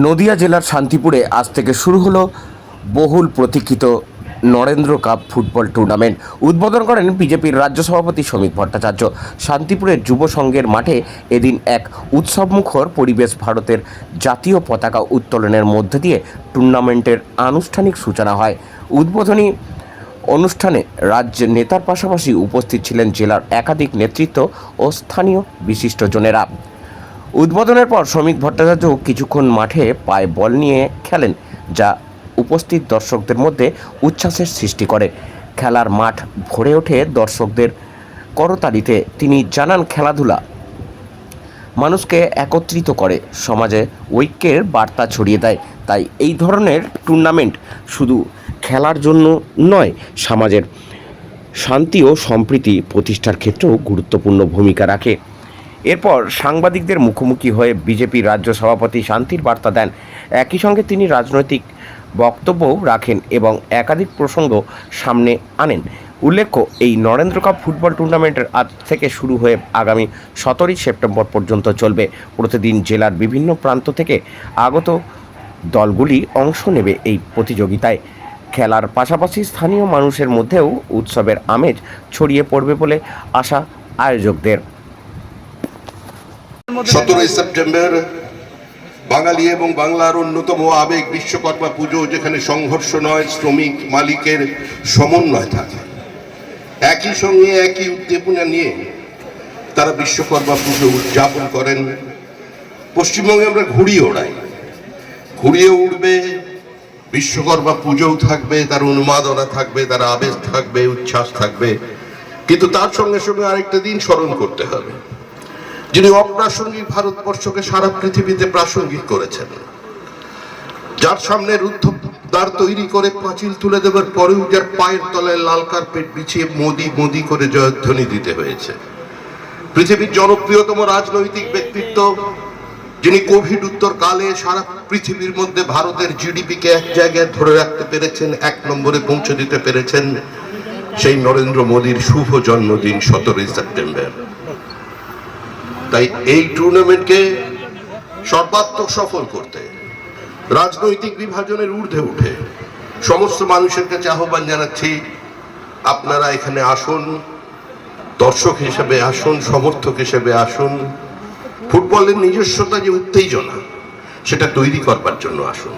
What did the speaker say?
নদিয়া জেলার শান্তিপুরে আজ থেকে শুরু হলো বহুল প্রতীক্ষিত নরেন্দ্র কাপ ফুটবল টুর্নামেন্ট। উদ্বোধন করেন বিজেপির রাজ্য সভাপতি শ্রমিক ভট্টাচার্য। শান্তিপুরের যুব সংঘের মাঠে এদিন এক উৎসবমুখর পরিবেশ ভারতের জাতীয় পতাকা উত্তোলনের মধ্যে দিয়ে টুর্নামেন্টের আনুষ্ঠানিক সূচনা হয়। উদ্বোধনী অনুষ্ঠানে রাজ্য নেতার পাশাপাশি উপস্থিত ছিলেন জেলার একাধিক নেতৃত্ব ও স্থানীয় বিশিষ্টজনেরা। উদ্বোধনের পর শ্রমিক ভট্টাচার্য কিছুক্ষণ মাঠে পায়ে বল নিয়ে খেলেন, যা উপস্থিত দর্শকদের মধ্যে উচ্ছ্বাসের সৃষ্টি করে। খেলার মাঠ ভরে ওঠে দর্শকদের করতালিতে। তিনি জানান, খেলাধুলা মানুষকে একত্রিত করে, সমাজে ঐক্যের বার্তা ছড়িয়ে দেয়। তাই এই ধরনের টুর্নামেন্ট শুধু খেলার জন্য নয়, সমাজের শান্তি ও সম্প্রীতি প্রতিষ্ঠার ক্ষেত্রেও গুরুত্বপূর্ণ ভূমিকা রাখে। এরপর সাংবাদিকদের মুখোমুখি হয়ে বিজেপির রাজ্য সভাপতি শান্তির বার্তা দেন। একই সঙ্গে তিনি রাজনৈতিক বক্তব্যও রাখেন এবং একাধিক প্রসঙ্গ সামনে আনেন। উল্লেখ্য, এই নরেন্দ্র কাপ ফুটবল টুর্নামেন্টের আজ থেকে শুরু হয়ে আগামী 17 সেপ্টেম্বর পর্যন্ত চলবে। প্রতিদিন জেলার বিভিন্ন প্রান্ত থেকে আগত দলগুলি অংশ নেবে এই প্রতিযোগিতায়। খেলার পাশাপাশি স্থানীয় মানুষের মধ্যেও উৎসবের আমেজ ছড়িয়ে পড়বে বলে আশা আয়োজকদের। 17 সেপ্টেম্বর বাঙালি এবং বাংলার অন্যতম আবেগ বিশ্বকর্মা পুজো, যেখানে সংঘর্ষ নয়, শ্রমিক মালিকের সমন্বয় থাকে। একই সঙ্গে একই উদ্দীপনা নিয়ে তারা বিশ্বকর্মা পুজো উদযাপন করেন। পশ্চিমবঙ্গে আমরা ঘুড়ি ওড়াই, ঘুড়িয়ে উঠবে, বিশ্বকর্মা পুজোও থাকবে, তার উন্মাদনা থাকবে, তার আবেগ থাকবে, উচ্ছ্বাস থাকবে। কিন্তু তার সঙ্গে সঙ্গে আরেকটা দিন স্মরণ করতে হবে, যিনি অপ্রাসঙ্গিক ভারতবর্ষকে সারা পৃথিবীতে প্রাসঙ্গিক করেছেন, যার সামনে রুদ্ধ দ্বার তৈরি করে পাঁচিল তুলে দেবার পরেও যার পায়ের তলায় লাল কার্পেট বিছিয়ে মোদি মোদি করে জয়ধ্বনি দিতে হয়েছে। পৃথিবীর জনপ্রিয়তম রাজনৈতিক ব্যক্তিত্ব, যিনি কোভিড উত্তর কালে সারা পৃথিবীর মধ্যে ভারতের জিডিপিকে এক জায়গায় ধরে রাখতে পেরেছেন, 1 নম্বরে পৌঁছে দিতে পেরেছেন, সেই নরেন্দ্র মোদীর শুভ জন্মদিন 17 সেপ্টেম্বর। তাই এই টুর্নামেন্টকে সর্বাত্মক সফল করতে, রাজনৈতিক বিভাজনের ঊর্ধ্বে উঠে সমস্ত মানুষের কাছে আহ্বান জানাচ্ছি, আপনারা এখানে আসুন, দর্শক হিসেবে আসুন, সমর্থক হিসেবে আসুন। ফুটবলের নিজস্বতা যে উত্তেজনা, সেটা তৈরি করবার জন্য আসুন।